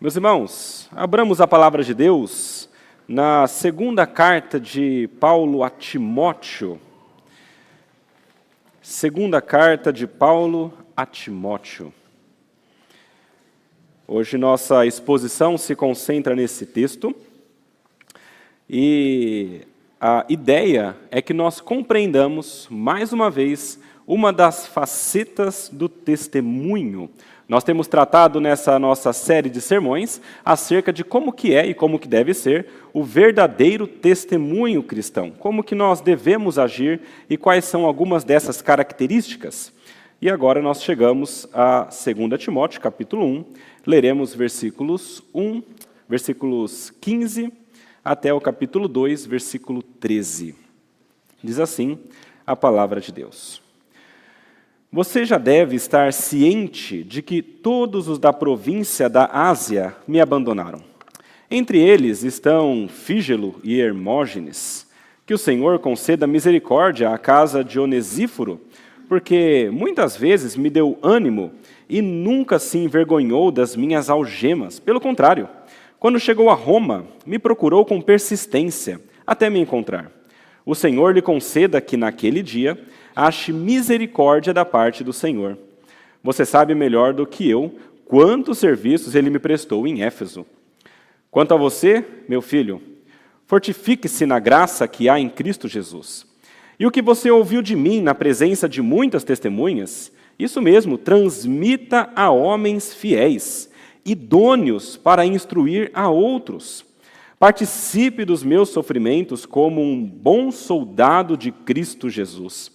Meus irmãos, abramos a palavra de Deus na segunda carta de Paulo a Timóteo. Segunda carta de Paulo a Timóteo. Hoje nossa exposição se concentra nesse texto e a ideia é que nós compreendamos, mais uma vez, uma das facetas do testemunho. Nós temos tratado nessa nossa série de sermões acerca de como que é e como que deve ser o verdadeiro testemunho cristão, como que nós devemos agir e quais são algumas dessas características. E agora nós chegamos a 2 Timóteo, capítulo 1, leremos versículos 15 até o capítulo 2, versículo 13. Diz assim a palavra de Deus. Você já deve estar ciente de que todos os da província da Ásia me abandonaram. Entre eles estão Fígelo e Hermógenes. Que o Senhor conceda misericórdia à casa de Onesíforo, porque muitas vezes me deu ânimo e nunca se envergonhou das minhas algemas. Pelo contrário, quando chegou a Roma, me procurou com persistência até me encontrar. O Senhor lhe conceda que naquele dia ache misericórdia da parte do Senhor. Você sabe melhor do que eu quantos serviços ele me prestou em Éfeso. Quanto a você, meu filho, fortifique-se na graça que há em Cristo Jesus. E o que você ouviu de mim na presença de muitas testemunhas, isso mesmo, transmita a homens fiéis, idôneos para instruir a outros. Participe dos meus sofrimentos como um bom soldado de Cristo Jesus.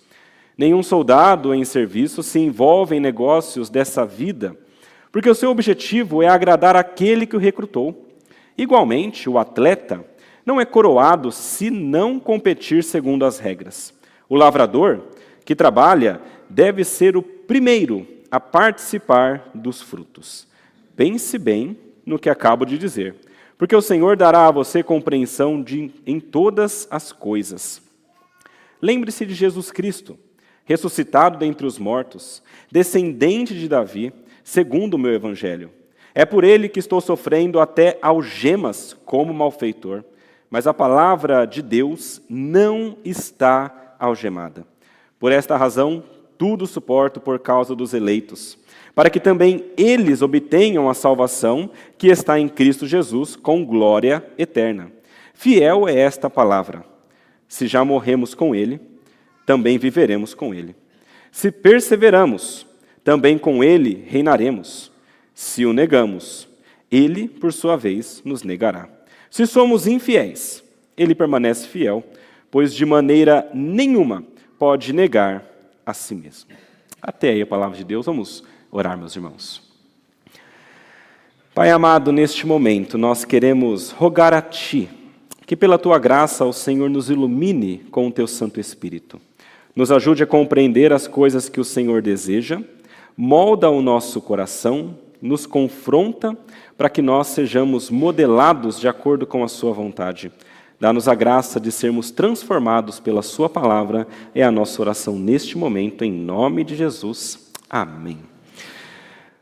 Nenhum soldado em serviço se envolve em negócios dessa vida, porque o seu objetivo é agradar aquele que o recrutou. Igualmente, o atleta não é coroado se não competir segundo as regras. O lavrador, que trabalha, deve ser o primeiro a participar dos frutos. Pense bem no que acabo de dizer, porque o Senhor dará a você compreensão em todas as coisas. Lembre-se de Jesus Cristo, ressuscitado dentre os mortos, descendente de Davi, segundo o meu evangelho. É por ele que estou sofrendo até algemas como malfeitor, mas a palavra de Deus não está algemada. Por esta razão, tudo suporto por causa dos eleitos, para que também eles obtenham a salvação que está em Cristo Jesus com glória eterna. Fiel é esta palavra. Se já morremos com ele, também viveremos com ele. Se perseveramos, também com ele reinaremos. Se o negamos, ele, por sua vez, nos negará. Se somos infiéis, ele permanece fiel, pois de maneira nenhuma pode negar a si mesmo. Até aí a palavra de Deus. Vamos orar, meus irmãos. Pai amado, neste momento nós queremos rogar a Ti, que pela Tua graça o Senhor nos ilumine com o Teu Santo Espírito. Nos ajude a compreender as coisas que o Senhor deseja, molda o nosso coração, nos confronta para que nós sejamos modelados de acordo com a sua vontade. Dá-nos a graça de sermos transformados pela sua palavra. É a nossa oração neste momento, em nome de Jesus. Amém.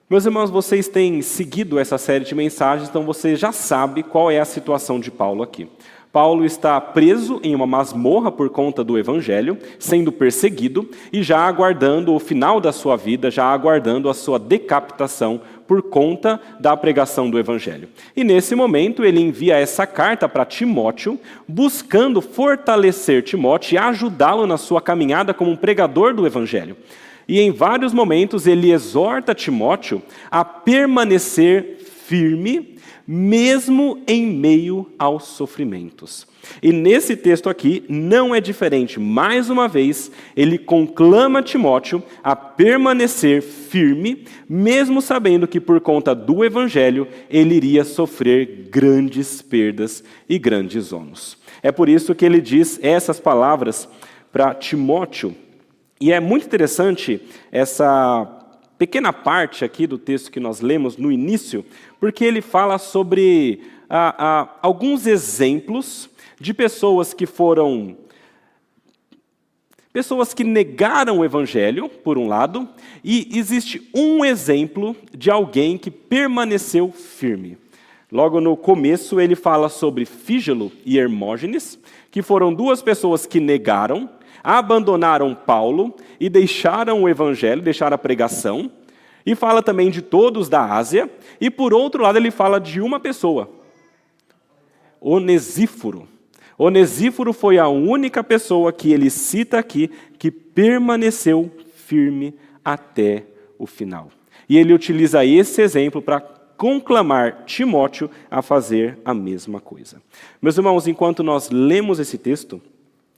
Meus irmãos, vocês têm seguido essa série de mensagens, então você já sabe qual é a situação de Paulo aqui. Paulo está preso em uma masmorra por conta do Evangelho, sendo perseguido e já aguardando o final da sua vida, já aguardando a sua decapitação por conta da pregação do Evangelho. E nesse momento ele envia essa carta para Timóteo, buscando fortalecer Timóteo e ajudá-lo na sua caminhada como um pregador do Evangelho. E em vários momentos ele exorta Timóteo a permanecer firme, mesmo em meio aos sofrimentos. E nesse texto aqui não é diferente. Mais uma vez, ele conclama Timóteo a permanecer firme, mesmo sabendo que por conta do Evangelho ele iria sofrer grandes perdas e grandes ônus. É por isso que ele diz essas palavras para Timóteo. E é muito interessante essa pequena parte aqui do texto que nós lemos no início, porque ele fala sobre alguns exemplos de pessoas que foram Pessoas que negaram o evangelho, por um lado, e existe um exemplo de alguém que permaneceu firme. Logo no começo, ele fala sobre Fígelo e Hermógenes, que foram duas pessoas que negaram, abandonaram Paulo e deixaram o evangelho, deixaram a pregação. E fala também de todos da Ásia. E por outro lado, ele fala de uma pessoa, Onesíforo. Onesíforo foi a única pessoa que ele cita aqui que permaneceu firme até o final. E ele utiliza esse exemplo para conclamar Timóteo a fazer a mesma coisa. Meus irmãos, enquanto nós lemos esse texto,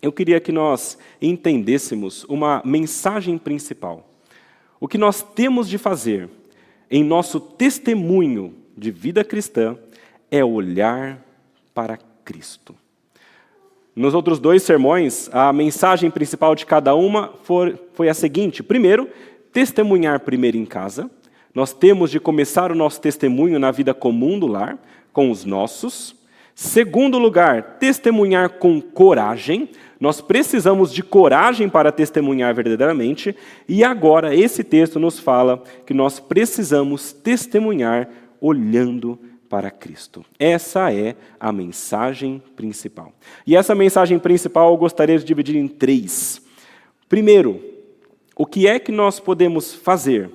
eu queria que nós entendêssemos uma mensagem principal. O que nós temos de fazer em nosso testemunho de vida cristã é olhar para Cristo. Nos outros 2 sermões, a mensagem principal de cada uma foi a seguinte. Primeiro, testemunhar primeiro em casa. Nós temos de começar o nosso testemunho na vida comum do lar, com os nossos. Segundo lugar, testemunhar com coragem. Nós precisamos de coragem para testemunhar verdadeiramente. E agora, esse texto nos fala que nós precisamos testemunhar olhando para Cristo. Essa é a mensagem principal. E essa mensagem principal eu gostaria de dividir em 3. Primeiro, o que é que nós podemos fazer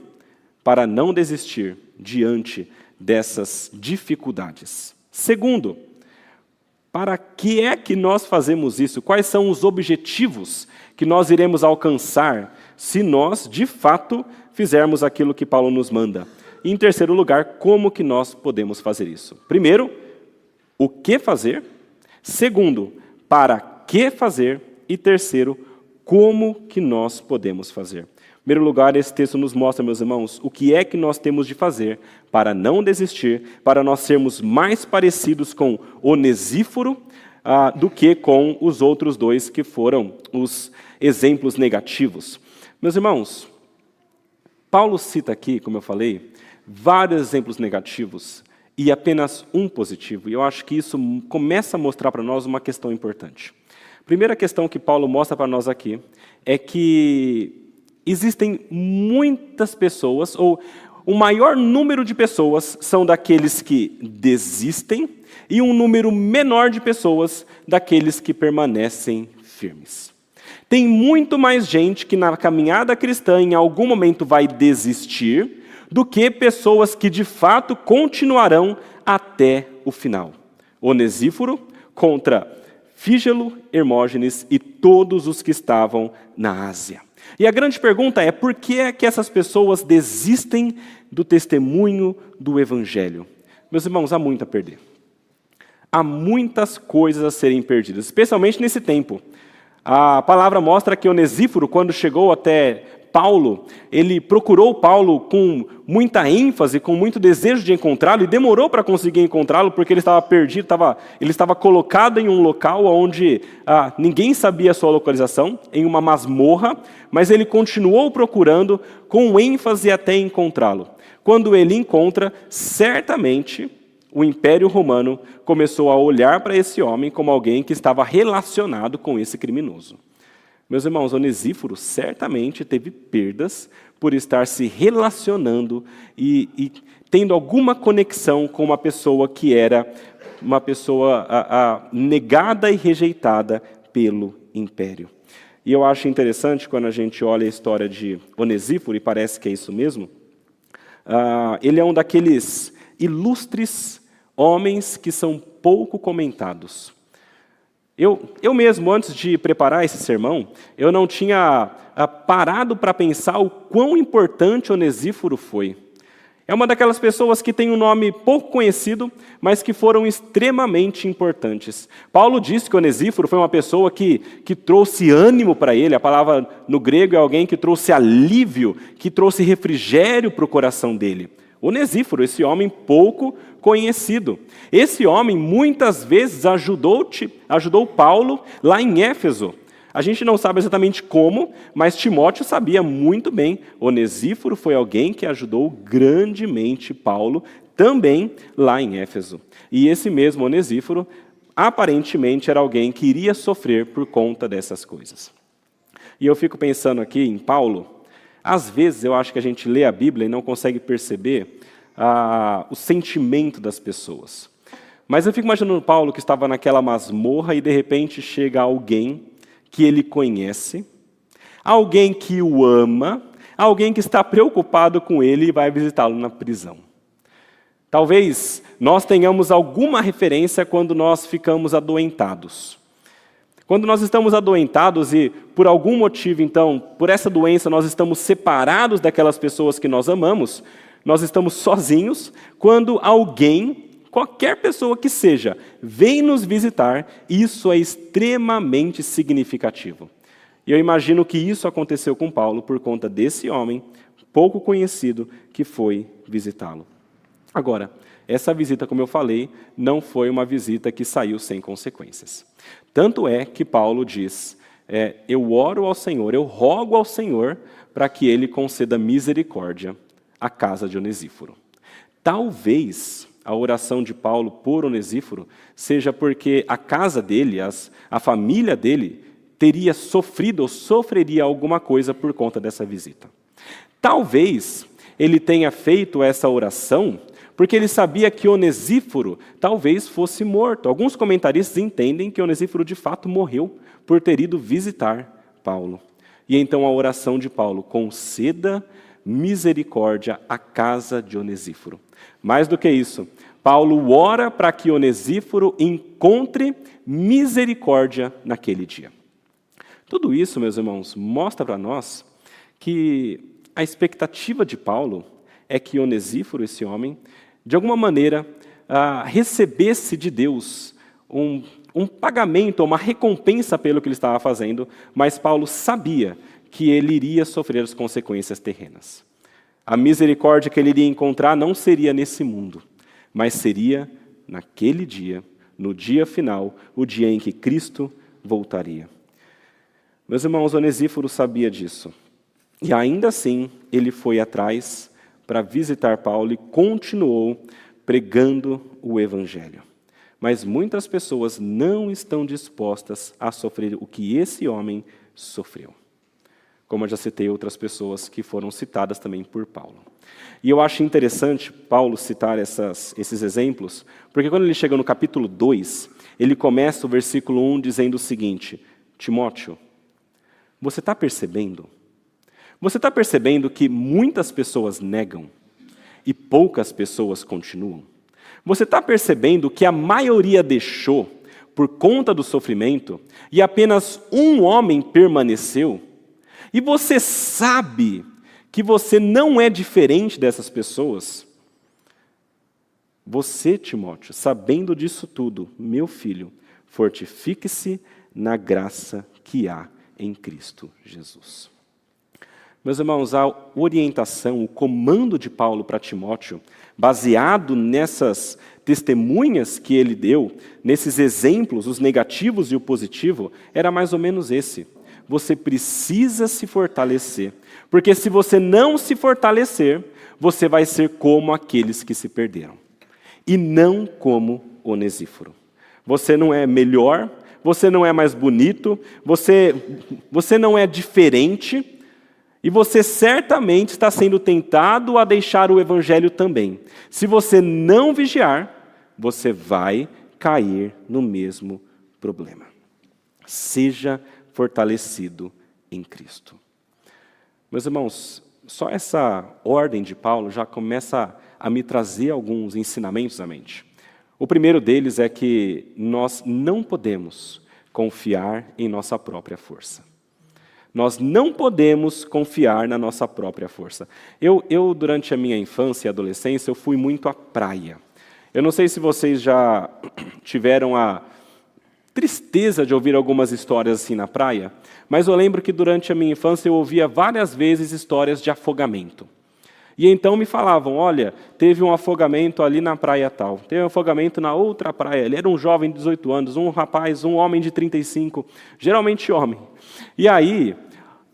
para não desistir diante dessas dificuldades? Segundo, para que é que nós fazemos isso? Quais são os objetivos que nós iremos alcançar se nós, de fato, fizermos aquilo que Paulo nos manda? E, em terceiro lugar, como que nós podemos fazer isso? Primeiro, o que fazer? Segundo, para que fazer? E terceiro, como que nós podemos fazer? Em primeiro lugar, esse texto nos mostra, meus irmãos, o que é que nós temos de fazer para não desistir, para nós sermos mais parecidos com Onesíforo do que com os outros 2 que foram os exemplos negativos. Meus irmãos, Paulo cita aqui, como eu falei, vários exemplos negativos e apenas um positivo. E eu acho que isso começa a mostrar para nós uma questão importante. A primeira questão que Paulo mostra para nós aqui é que existem muitas pessoas, ou o maior número de pessoas são daqueles que desistem e um número menor de pessoas daqueles que permanecem firmes. Tem muito mais gente que na caminhada cristã em algum momento vai desistir do que pessoas que de fato continuarão até o final. Onesíforo contra Fígelo, Hermógenes e todos os que estavam na Ásia. E a grande pergunta é, por que é que essas pessoas desistem do testemunho do Evangelho? Meus irmãos, há muito a perder. Há muitas coisas a serem perdidas, especialmente nesse tempo. A palavra mostra que Onesíforo, quando chegou até Paulo, ele procurou Paulo com muita ênfase, com muito desejo de encontrá-lo, e demorou para conseguir encontrá-lo, porque ele estava perdido, ele estava colocado em um local onde ninguém sabia a sua localização, em uma masmorra, mas ele continuou procurando com ênfase até encontrá-lo. Quando ele encontra, certamente o Império Romano começou a olhar para esse homem como alguém que estava relacionado com esse criminoso. Meus irmãos, Onesíforo certamente teve perdas por estar se relacionando e tendo alguma conexão com uma pessoa que era uma pessoa negada e rejeitada pelo Império. E eu acho interessante quando a gente olha a história de Onesíforo, e parece que é isso mesmo, ele é um daqueles ilustres homens que são pouco comentados. Eu mesmo, antes de preparar esse sermão, eu não tinha parado para pensar o quão importante Onesíforo foi. É uma daquelas pessoas que tem um nome pouco conhecido, mas que foram extremamente importantes. Paulo disse que Onesíforo foi uma pessoa que trouxe ânimo para ele. A palavra no grego é alguém que trouxe alívio, que trouxe refrigério para o coração dele. Onesíforo, esse homem pouco conhecido. Esse homem muitas vezes ajudou Paulo lá em Éfeso. A gente não sabe exatamente como, mas Timóteo sabia muito bem. Onesíforo foi alguém que ajudou grandemente Paulo, também lá em Éfeso. E esse mesmo Onesíforo, aparentemente, era alguém que iria sofrer por conta dessas coisas. E eu fico pensando aqui em Paulo. Às vezes eu acho que a gente lê a Bíblia e não consegue perceber o sentimento das pessoas. Mas eu fico imaginando Paulo que estava naquela masmorra e de repente chega alguém que ele conhece, alguém que o ama, alguém que está preocupado com ele e vai visitá-lo na prisão. Talvez nós tenhamos alguma referência quando nós ficamos adoentados. Quando nós estamos adoentados e, por algum motivo, então, por essa doença, nós estamos separados daquelas pessoas que nós amamos, nós estamos sozinhos, quando alguém, qualquer pessoa que seja, vem nos visitar, isso é extremamente significativo. E eu imagino que isso aconteceu com Paulo por conta desse homem, pouco conhecido, que foi visitá-lo. Agora, essa visita, como eu falei, não foi uma visita que saiu sem consequências. Tanto é que Paulo diz, eu oro ao Senhor, eu rogo ao Senhor para que Ele conceda misericórdia à casa de Onesíforo. Talvez a oração de Paulo por Onesíforo seja porque a casa dele, a família dele, teria sofrido ou sofreria alguma coisa por conta dessa visita. Talvez ele tenha feito essa oração porque ele sabia que Onesíforo talvez fosse morto. Alguns comentaristas entendem que Onesíforo de fato morreu por ter ido visitar Paulo. E então a oração de Paulo, conceda misericórdia à casa de Onesíforo. Mais do que isso, Paulo ora para que Onesíforo encontre misericórdia naquele dia. Tudo isso, meus irmãos, mostra para nós que a expectativa de Paulo é que Onesíforo, esse homem, de alguma maneira, recebesse de Deus um pagamento, uma recompensa pelo que ele estava fazendo, mas Paulo sabia que ele iria sofrer as consequências terrenas. A misericórdia que ele iria encontrar não seria nesse mundo, mas seria naquele dia, no dia final, o dia em que Cristo voltaria. Meus irmãos, Onesíforo sabia disso. E ainda assim, ele foi atrás para visitar Paulo e continuou pregando o Evangelho. Mas muitas pessoas não estão dispostas a sofrer o que esse homem sofreu. Como eu já citei outras pessoas que foram citadas também por Paulo. E eu acho interessante Paulo citar esses exemplos, porque quando ele chega no capítulo 2, ele começa o versículo 1 dizendo o seguinte, Timóteo, você está percebendo? Você está percebendo que muitas pessoas negam e poucas pessoas continuam? Você está percebendo que a maioria deixou por conta do sofrimento e apenas um homem permaneceu? E você sabe que você não é diferente dessas pessoas? Você, Timóteo, sabendo disso tudo, meu filho, fortifique-se na graça que há em Cristo Jesus. Meus irmãos, a orientação, o comando de Paulo para Timóteo, baseado nessas testemunhas que ele deu, nesses exemplos, os negativos e o positivo, era mais ou menos esse. Você precisa se fortalecer, porque se você não se fortalecer, você vai ser como aqueles que se perderam, e não como Onesíforo. Você não é melhor, você não é mais bonito, você não é diferente, e você certamente está sendo tentado a deixar o Evangelho também. Se você não vigiar, você vai cair no mesmo problema. Seja fortalecido em Cristo. Meus irmãos, só essa ordem de Paulo já começa a me trazer alguns ensinamentos à mente. O primeiro deles é que nós não podemos confiar em nossa própria força. Nós não podemos confiar na nossa própria força. Eu, durante a minha infância e adolescência, eu fui muito à praia. Eu não sei se vocês já tiveram a tristeza de ouvir algumas histórias assim na praia, mas eu lembro que durante a minha infância eu ouvia várias vezes histórias de afogamento. E então me falavam, olha, teve um afogamento ali na praia tal, teve um afogamento na outra praia, ele era um jovem de 18 anos, um rapaz, um homem de 35, geralmente homem. E aí,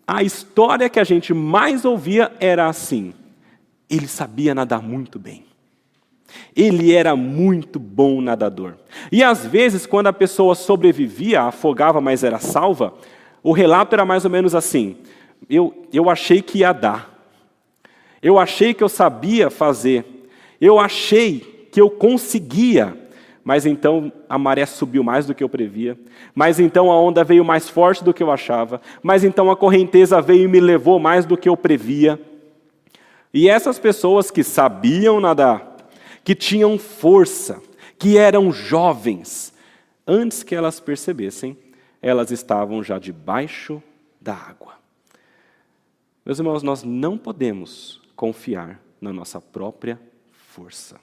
a história que a gente mais ouvia era assim, ele sabia nadar muito bem. Ele era muito bom nadador. E às vezes, quando a pessoa sobrevivia, afogava, mas era salva, o relato era mais ou menos assim, eu achei que ia dar. Eu achei que eu sabia fazer. Eu achei que eu conseguia. mas então a maré subiu mais do que eu previa, mas então a onda veio mais forte do que eu achava, mas então a correnteza veio e me levou mais do que eu previa. E essas pessoas que sabiam nadar, que tinham força, que eram jovens, antes que elas percebessem, elas estavam já debaixo da água. Meus irmãos, nós não podemos confiar na nossa própria força,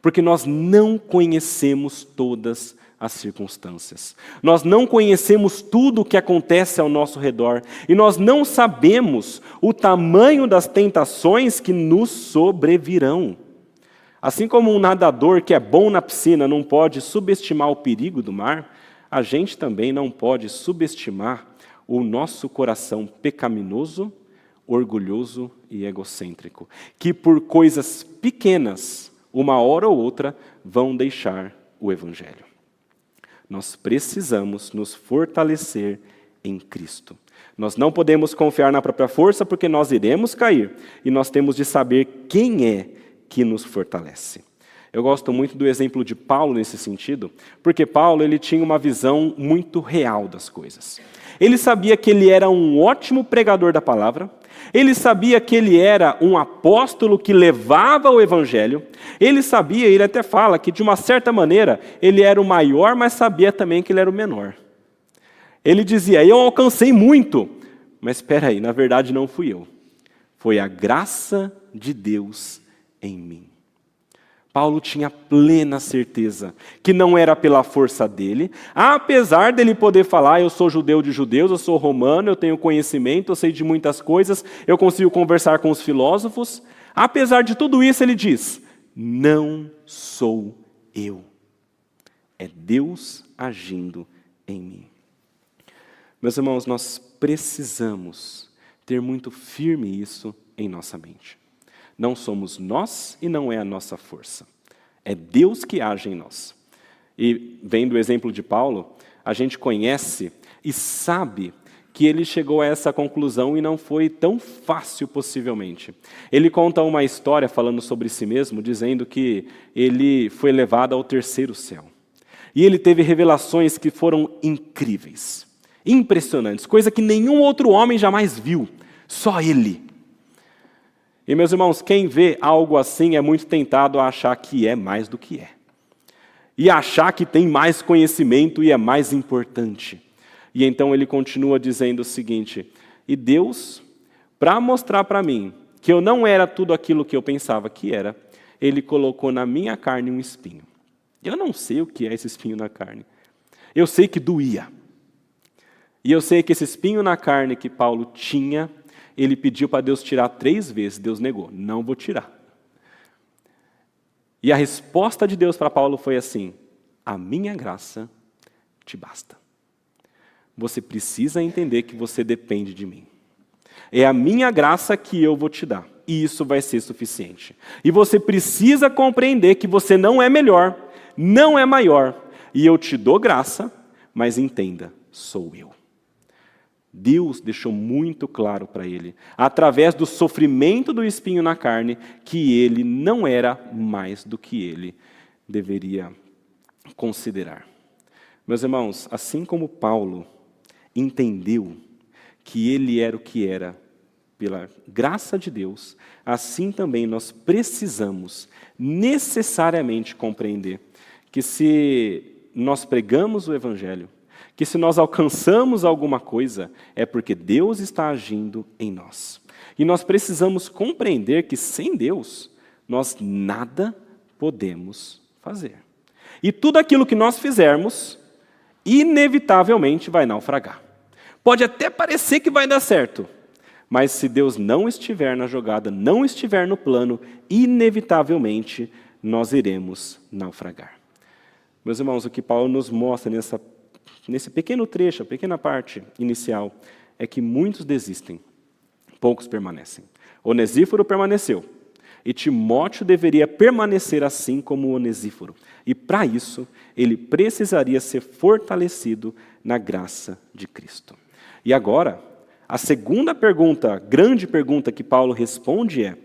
porque nós não conhecemos todas as circunstâncias. Nós não conhecemos tudo o que acontece ao nosso redor, e nós não sabemos o tamanho das tentações que nos sobrevirão. Assim como um nadador que é bom na piscina não pode subestimar o perigo do mar, a gente também não pode subestimar o nosso coração pecaminoso, orgulhoso e egocêntrico, que por coisas pequenas, uma hora ou outra, vão deixar o Evangelho. Nós precisamos nos fortalecer em Cristo. Nós não podemos confiar na própria força, porque nós iremos cair, e nós temos de saber quem é que nos fortalece. Eu gosto muito do exemplo de Paulo nesse sentido, porque Paulo ele tinha uma visão muito real das coisas. Ele sabia que ele era um ótimo pregador da palavra, ele sabia que ele era um apóstolo que levava o evangelho, ele sabia, ele até fala que de uma certa maneira ele era o maior, mas sabia também que ele era o menor. Ele dizia, eu alcancei muito, mas espera aí, na verdade não fui eu, foi a graça de Deus em mim. Paulo tinha plena certeza que não era pela força dele, apesar dele poder falar, eu sou judeu de judeus, eu sou romano, eu tenho conhecimento, eu sei de muitas coisas, eu consigo conversar com os filósofos. Apesar de tudo isso, ele diz, não sou eu, é Deus agindo em mim. Meus irmãos, nós precisamos ter muito firme isso em nossa mente. Não somos nós e não é a nossa força. É Deus que age em nós. E, vendo o exemplo de Paulo, a gente conhece e sabe que ele chegou a essa conclusão e não foi tão fácil possivelmente. Ele conta uma história falando sobre si mesmo, dizendo que ele foi levado ao terceiro céu. E ele teve revelações que foram incríveis, impressionantes, coisa que nenhum outro homem jamais viu, só ele. E, meus irmãos, quem vê algo assim é muito tentado a achar que é mais do que é. E achar que tem mais conhecimento e é mais importante. E então ele continua dizendo o seguinte, e Deus, para mostrar para mim que eu não era tudo aquilo que eu pensava que era, ele colocou na minha carne um espinho. Eu não sei o que é esse espinho na carne. Eu sei que doía. E eu sei que esse espinho na carne que Paulo tinha, ele pediu para Deus tirar 3 vezes, Deus negou, não vou tirar. E a resposta de Deus para Paulo foi assim, a minha graça te basta. Você precisa entender que você depende de mim. É a minha graça que eu vou te dar, e isso vai ser suficiente. E você precisa compreender que você não é melhor, não é maior, e eu te dou graça, mas entenda, sou eu. Deus deixou muito claro para ele, através do sofrimento do espinho na carne, que ele não era mais do que ele deveria considerar. Meus irmãos, assim como Paulo entendeu que ele era o que era pela graça de Deus, assim também nós precisamos necessariamente compreender que se nós pregamos o Evangelho, que se nós alcançamos alguma coisa, é porque Deus está agindo em nós. E nós precisamos compreender que sem Deus, nós nada podemos fazer. E tudo aquilo que nós fizermos, inevitavelmente vai naufragar. Pode até parecer que vai dar certo, mas se Deus não estiver na jogada, não estiver no plano, inevitavelmente nós iremos naufragar. Meus irmãos, o que Paulo nos mostra nesse pequeno trecho, a pequena parte inicial, é que muitos desistem, poucos permanecem. Onesíforo permaneceu, e Timóteo deveria permanecer assim como Onesíforo. E para isso, ele precisaria ser fortalecido na graça de Cristo. E agora, a segunda pergunta, grande pergunta que Paulo responde é,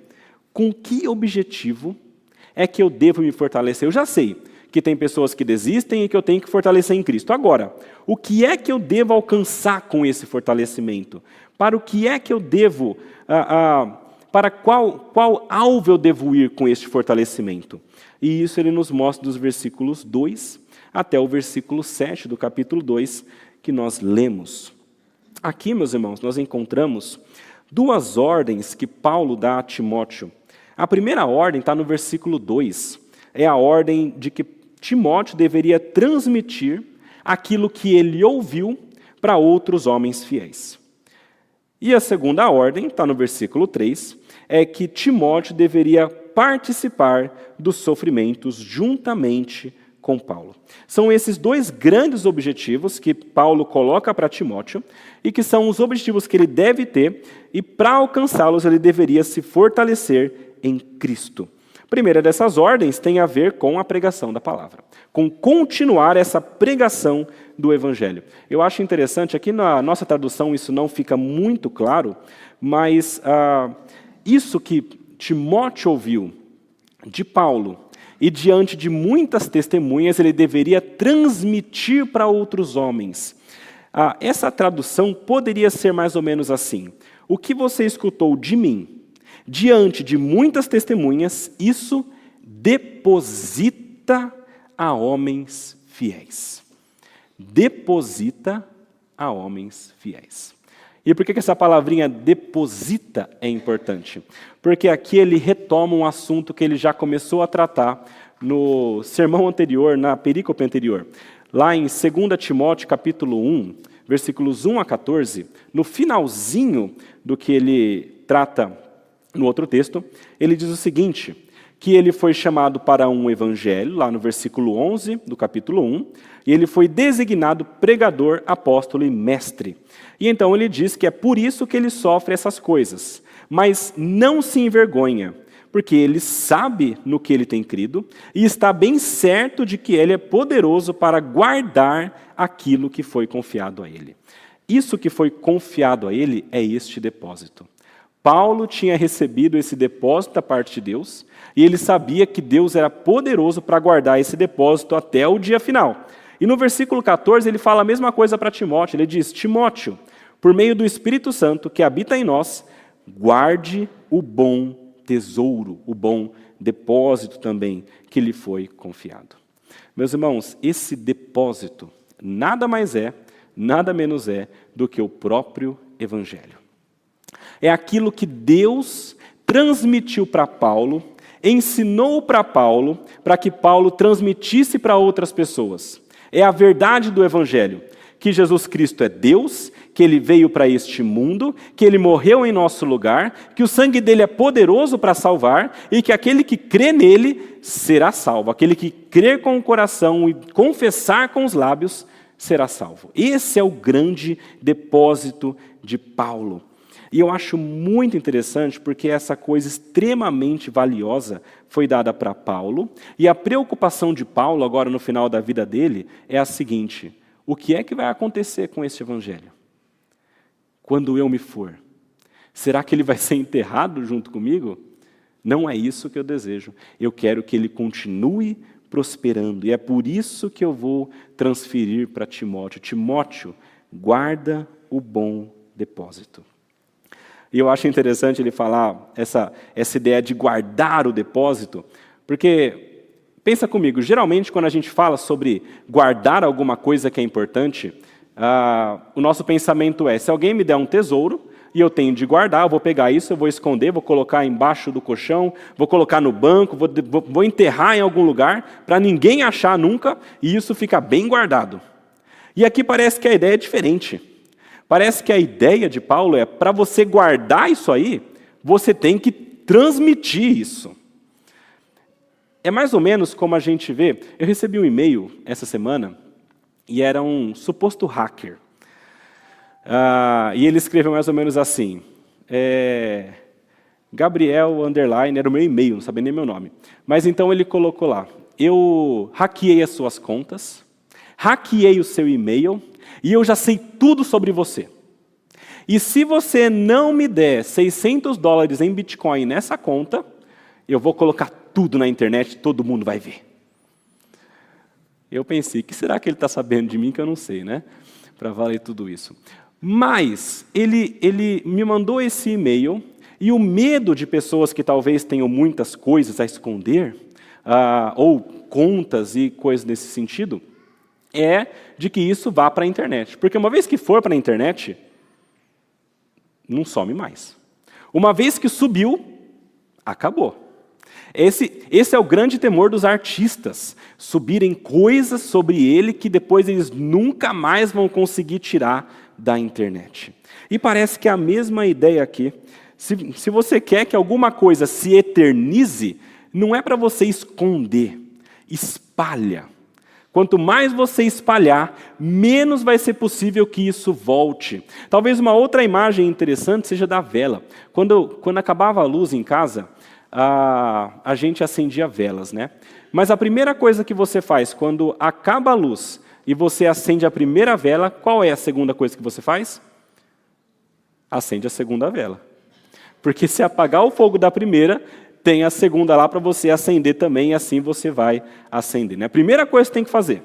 com que objetivo é que eu devo me fortalecer? Eu já sei que tem pessoas que desistem e que eu tenho que fortalecer em Cristo. Agora, o que é que eu devo alcançar com esse fortalecimento? Para o que é que eu devo, para qual alvo eu devo ir com este fortalecimento? E isso ele nos mostra dos versículos 2 até o versículo 7 do capítulo 2, que nós lemos. Aqui, meus irmãos, nós encontramos duas ordens que Paulo dá a Timóteo. A primeira ordem está no versículo 2. É a ordem de que Timóteo deveria transmitir aquilo que ele ouviu para outros homens fiéis. E a segunda ordem, está no versículo 3, é que Timóteo deveria participar dos sofrimentos juntamente com Paulo. São esses dois grandes objetivos que Paulo coloca para Timóteo e que são os objetivos que ele deve ter, e para alcançá-los ele deveria se fortalecer em Cristo. A primeira dessas ordens tem a ver com a pregação da palavra, com continuar essa pregação do Evangelho. Eu acho interessante, aqui na nossa tradução isso não fica muito claro, mas isso que Timóteo ouviu de Paulo, e diante de muitas testemunhas, ele deveria transmitir para outros homens. Essa tradução poderia ser mais ou menos assim: o que você escutou de mim, diante de muitas testemunhas, isso deposita a homens fiéis. Deposita a homens fiéis. E por que essa palavrinha deposita é importante? Porque aqui ele retoma um assunto que ele já começou a tratar no sermão anterior, na perícope anterior. Lá em 2 Timóteo, capítulo 1, versículos 1 a 14, no finalzinho do que ele trata no outro texto, ele diz o seguinte, que ele foi chamado para um evangelho, lá no versículo 11 do capítulo 1, e ele foi designado pregador, apóstolo e mestre. E então ele diz que é por isso que ele sofre essas coisas, mas não se envergonha, porque ele sabe no que ele tem crido e está bem certo de que ele é poderoso para guardar aquilo que foi confiado a ele. Isso que foi confiado a ele é este depósito. Paulo tinha recebido esse depósito da parte de Deus, e ele sabia que Deus era poderoso para guardar esse depósito até o dia final. E no versículo 14 ele fala a mesma coisa para Timóteo, ele diz: Timóteo, por meio do Espírito Santo que habita em nós, guarde o bom tesouro, o bom depósito também que lhe foi confiado. Meus irmãos, esse depósito nada mais é, nada menos é do que o próprio Evangelho. É aquilo que Deus transmitiu para Paulo, ensinou para Paulo, para que Paulo transmitisse para outras pessoas. É a verdade do Evangelho, que Jesus Cristo é Deus, que Ele veio para este mundo, que Ele morreu em nosso lugar, que o sangue dEle é poderoso para salvar e que aquele que crê nele será salvo. Aquele que crer com o coração e confessar com os lábios será salvo. Esse é o grande depósito de Paulo. E eu acho muito interessante porque essa coisa extremamente valiosa foi dada para Paulo, e a preocupação de Paulo, agora no final da vida dele, é a seguinte: o que é que vai acontecer com esse evangelho? Quando eu me for? Será que ele vai ser enterrado junto comigo? Não é isso que eu desejo. Eu quero que ele continue prosperando, e é por isso que eu vou transferir para Timóteo. Timóteo, guarda o bom depósito. E eu acho interessante ele falar essa ideia de guardar o depósito, porque, pensa comigo, geralmente quando a gente fala sobre guardar alguma coisa que é importante, o nosso pensamento é: se alguém me der um tesouro e eu tenho de guardar, eu vou pegar isso, eu vou esconder, vou colocar embaixo do colchão, vou colocar no banco, vou enterrar em algum lugar, para ninguém achar nunca, e isso fica bem guardado. E aqui parece que a ideia é diferente. Parece que a ideia de Paulo é: para você guardar isso aí, você tem que transmitir isso. É mais ou menos como a gente vê. Eu recebi um e-mail essa semana, e era um suposto hacker. E ele escreveu mais ou menos assim, Gabriel _ era o meu e-mail, não sabia nem meu nome. Mas então ele colocou lá: eu hackeei as suas contas, hackeei o seu e-mail, e eu já sei tudo sobre você. E se você não me der $600 em Bitcoin nessa conta, eu vou colocar tudo na internet e todo mundo vai ver. Eu pensei, o que será que ele está sabendo de mim que eu não sei, né? Para valer tudo isso. Mas ele me mandou esse e-mail, e o medo de pessoas que talvez tenham muitas coisas a esconder, ou contas e coisas nesse sentido, é de que isso vá para a internet. Porque uma vez que for para a internet, não some mais. Uma vez que subiu, acabou. Esse é o grande temor dos artistas, subirem coisas sobre ele que depois eles nunca mais vão conseguir tirar da internet. E parece que é a mesma ideia aqui. Se você quer que alguma coisa se eternize, não é para você esconder, espalha. Quanto mais você espalhar, menos vai ser possível que isso volte. Talvez uma outra imagem interessante seja da vela. Quando acabava a luz em casa, a gente acendia velas, né? Mas a primeira coisa que você faz quando acaba a luz e você acende a primeira vela, qual é a segunda coisa que você faz? Acende a segunda vela. Porque se apagar o fogo da primeira, tem a segunda lá para você acender também, e assim você vai acender. Né? A primeira coisa que você tem que fazer.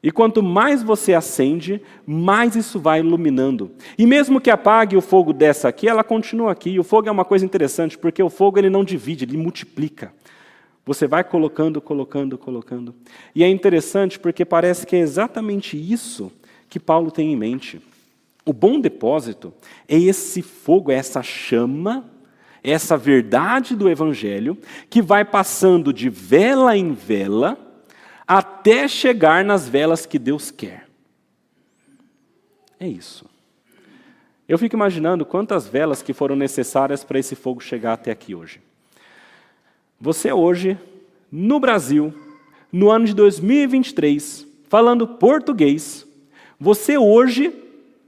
E quanto mais você acende, mais isso vai iluminando. E mesmo que apague o fogo dessa aqui, ela continua aqui. E o fogo é uma coisa interessante, porque o fogo ele não divide, ele multiplica. Você vai colocando, colocando, colocando. E é interessante porque parece que é exatamente isso que Paulo tem em mente. O bom depósito é esse fogo, é essa chama, é essa verdade do Evangelho, que vai passando de vela em vela, até chegar nas velas que Deus quer. É isso. Eu fico imaginando quantas velas que foram necessárias para esse fogo chegar até aqui hoje. Você hoje, no Brasil, no ano de 2023, falando português, você hoje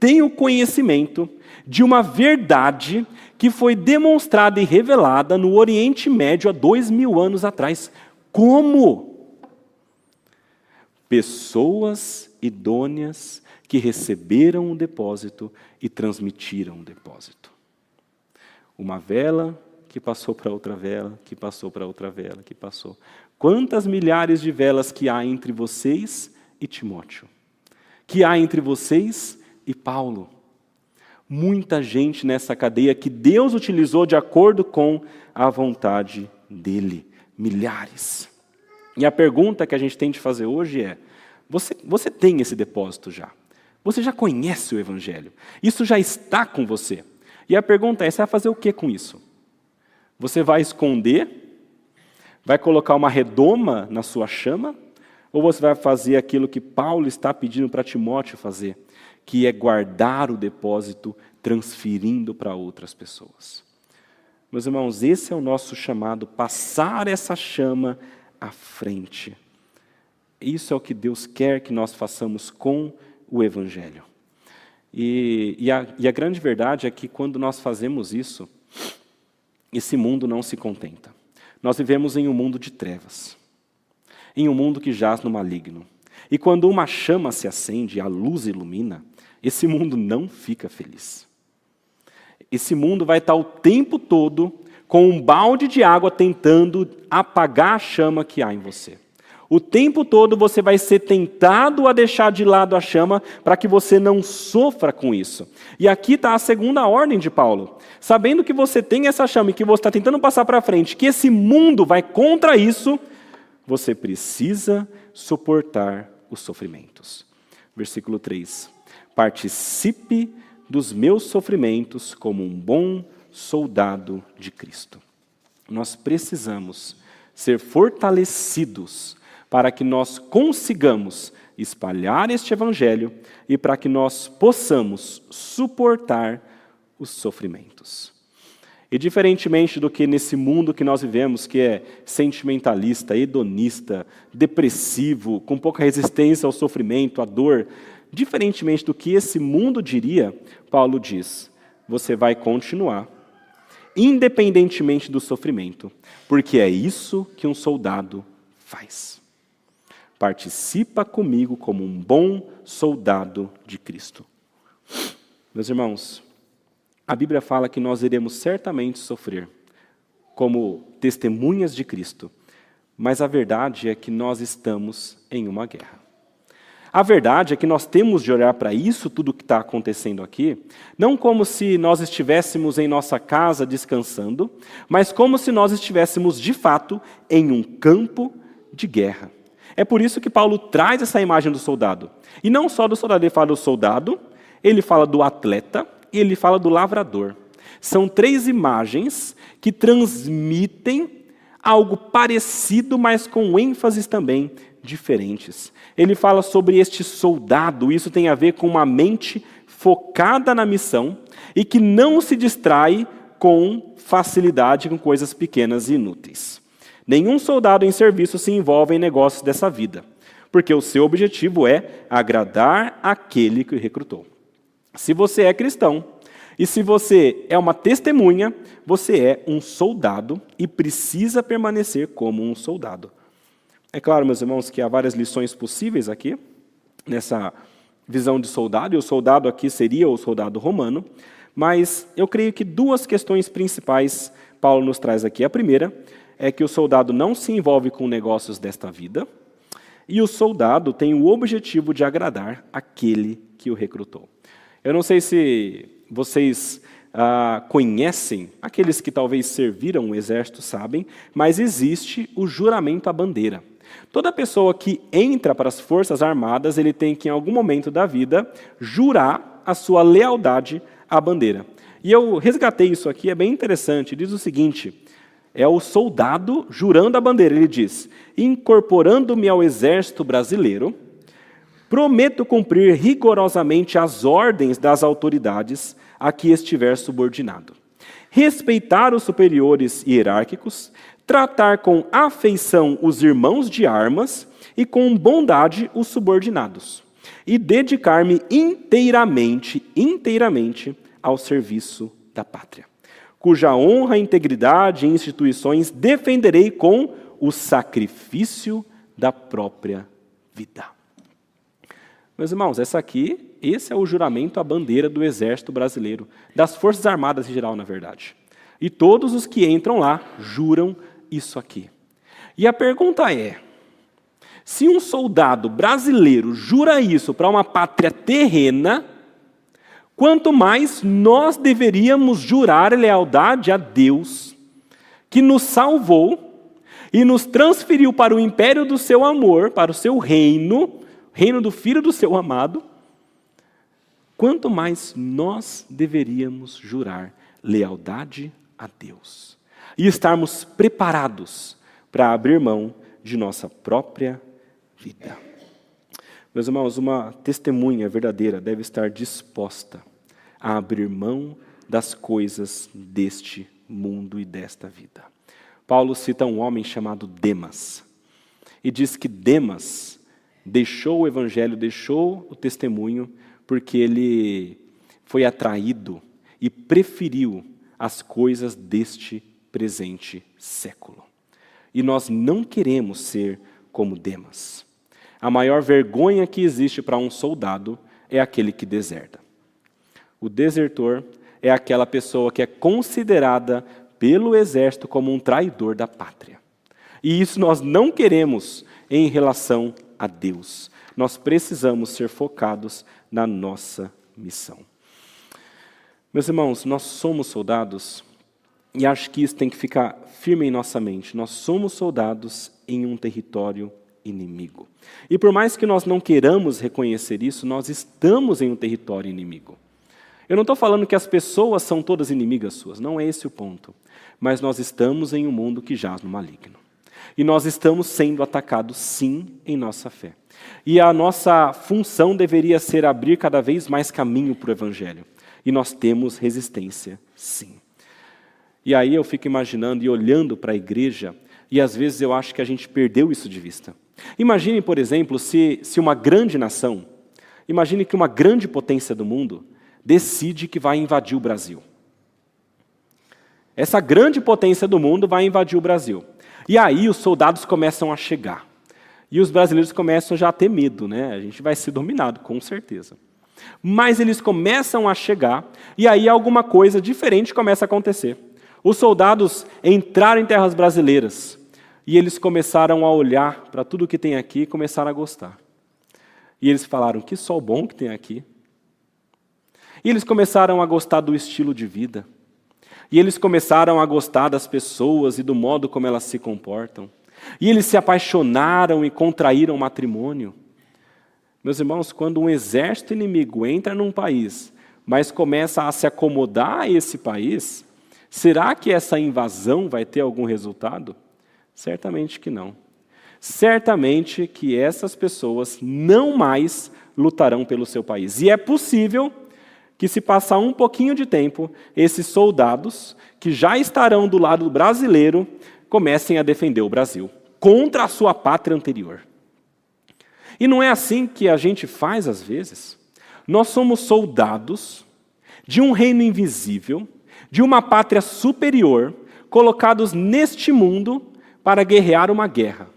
tem o conhecimento de uma verdade que foi demonstrada e revelada no Oriente Médio há 2000 anos atrás. Como? Pessoas idôneas que receberam o depósito e transmitiram o depósito. Uma vela que passou para outra vela, que passou para outra vela, que passou. Quantas milhares de velas que há entre vocês e Timóteo? Que há entre vocês e Paulo? Muita gente nessa cadeia que Deus utilizou de acordo com a vontade dele. Milhares. E a pergunta que a gente tem de fazer hoje é, você tem esse depósito já? Você já conhece o Evangelho? Isso já está com você? E a pergunta é, você vai fazer o que com isso? Você vai esconder? Vai colocar uma redoma na sua chama? Ou você vai fazer aquilo que Paulo está pedindo para Timóteo fazer, que é guardar o depósito, transferindo para outras pessoas? Meus irmãos, esse é o nosso chamado, passar essa chama à frente. Isso é o que Deus quer que nós façamos com o Evangelho. E a grande verdade é que quando nós fazemos isso, esse mundo não se contenta. Nós vivemos em um mundo de trevas, em um mundo que jaz no maligno. E quando uma chama se acende e a luz ilumina, esse mundo não fica feliz. Esse mundo vai estar o tempo todo com um balde de água tentando apagar a chama que há em você. O tempo todo você vai ser tentado a deixar de lado a chama para que você não sofra com isso. E aqui está a segunda ordem de Paulo. Sabendo que você tem essa chama e que você está tentando passar para frente, que esse mundo vai contra isso, você precisa suportar os sofrimentos. Versículo 3. Participe dos meus sofrimentos como um bom soldado de Cristo. Nós precisamos ser fortalecidos para que nós consigamos espalhar este Evangelho e para que nós possamos suportar os sofrimentos. E diferentemente do que nesse mundo que nós vivemos, que é sentimentalista, hedonista, depressivo, com pouca resistência ao sofrimento, à dor, diferentemente do que esse mundo diria, Paulo diz, você vai continuar, independentemente do sofrimento, porque é isso que um soldado faz. Participa comigo como um bom soldado de Cristo. Meus irmãos, a Bíblia fala que nós iremos certamente sofrer como testemunhas de Cristo mas a verdade é que nós estamos em uma guerra. A verdade é que nós temos de olhar para isso, tudo que está acontecendo aqui, não como se nós estivéssemos em nossa casa descansando, mas como se nós estivéssemos, de fato, em um campo de guerra. É por isso que Paulo traz essa imagem do soldado. E não só do soldado, ele fala do soldado, ele fala do atleta e ele fala do lavrador. São 3 imagens que transmitem algo parecido, mas com ênfases também diferentes. Ele fala sobre este soldado, isso tem a ver com uma mente focada na missão e que não se distrai com facilidade com coisas pequenas e inúteis. Nenhum soldado em serviço se envolve em negócios dessa vida, porque o seu objetivo é agradar aquele que o recrutou. Se você é cristão, e se você é uma testemunha, você é um soldado e precisa permanecer como um soldado. É claro, meus irmãos, que há várias lições possíveis aqui, nessa visão de soldado, e o soldado aqui seria o soldado romano, mas eu creio que 2 questões principais Paulo nos traz aqui. A primeira é que o soldado não se envolve com negócios desta vida, e o soldado tem o objetivo de agradar aquele que o recrutou. Eu não sei se vocês conhecem, aqueles que talvez serviram o exército sabem, mas existe o juramento à bandeira. Toda pessoa que entra para as Forças Armadas, ele tem que, em algum momento da vida, jurar a sua lealdade à bandeira. E eu resgatei isso aqui, é bem interessante. Diz o seguinte, é o soldado jurando a bandeira. Ele diz, incorporando-me ao exército brasileiro, prometo cumprir rigorosamente as ordens das autoridades a que estiver subordinado. Respeitar os superiores hierárquicos, tratar com afeição os irmãos de armas e com bondade os subordinados, e dedicar-me inteiramente ao serviço da pátria, cuja honra, integridade e instituições defenderei com o sacrifício da própria vida. Meus irmãos, esse é o juramento à bandeira do Exército Brasileiro, das Forças Armadas em geral, na verdade. E todos os que entram lá juram isso aqui. E a pergunta é, se um soldado brasileiro jura isso para uma pátria terrena, quanto mais nós deveríamos jurar lealdade a Deus, que nos salvou e nos transferiu para o império do seu amor, para o seu reino do Filho do seu amado, quanto mais nós deveríamos jurar lealdade a Deus e estarmos preparados para abrir mão de nossa própria vida. Meus irmãos, uma testemunha verdadeira deve estar disposta a abrir mão das coisas deste mundo e desta vida. Paulo cita um homem chamado Demas e diz que Demas deixou o evangelho, deixou o testemunho, porque ele foi atraído e preferiu as coisas deste presente século. E nós não queremos ser como Demas. A maior vergonha que existe para um soldado é aquele que deserta. O desertor é aquela pessoa que é considerada pelo exército como um traidor da pátria. E isso nós não queremos em relação a Deus. Nós precisamos ser focados na nossa missão. Meus irmãos, nós somos soldados, e acho que isso tem que ficar firme em nossa mente. Nós somos soldados em um território inimigo. E por mais que nós não queiramos reconhecer isso, nós estamos em um território inimigo. Eu não estou falando que as pessoas são todas inimigas suas, não é esse o ponto. Mas nós estamos em um mundo que jaz no maligno. E nós estamos sendo atacados, sim, em nossa fé. E a nossa função deveria ser abrir cada vez mais caminho para o Evangelho. E nós temos resistência, sim. E aí eu fico imaginando e olhando para a igreja, e às vezes eu acho que a gente perdeu isso de vista. Imagine, por exemplo, se uma grande nação, imagine que uma grande potência do mundo decide que vai invadir o Brasil. Essa grande potência do mundo vai invadir o Brasil. E aí os soldados começam a chegar. E os brasileiros começam já a ter medo, né? A gente vai ser dominado, com certeza. Mas eles começam a chegar, e aí alguma coisa diferente começa a acontecer. Os soldados entraram em terras brasileiras, E eles começaram a olhar para tudo que tem aqui e começaram a gostar. E eles falaram, que sol bom que tem aqui. E eles começaram a gostar do estilo de vida. E eles começaram a gostar das pessoas e do modo como elas se comportam. E eles se apaixonaram e contraíram matrimônio. Meus irmãos, quando um exército inimigo entra num país, mas começa a se acomodar a esse país, será que essa invasão vai ter algum resultado? Certamente que não. Certamente que essas pessoas não mais lutarão pelo seu país. E é possível que, se passar um pouquinho de tempo, esses soldados, que já estarão do lado brasileiro, comecem a defender o Brasil contra a sua pátria anterior. E não é assim que a gente faz às vezes? Nós somos soldados de um reino invisível, de uma pátria superior, colocados neste mundo para guerrear uma guerra.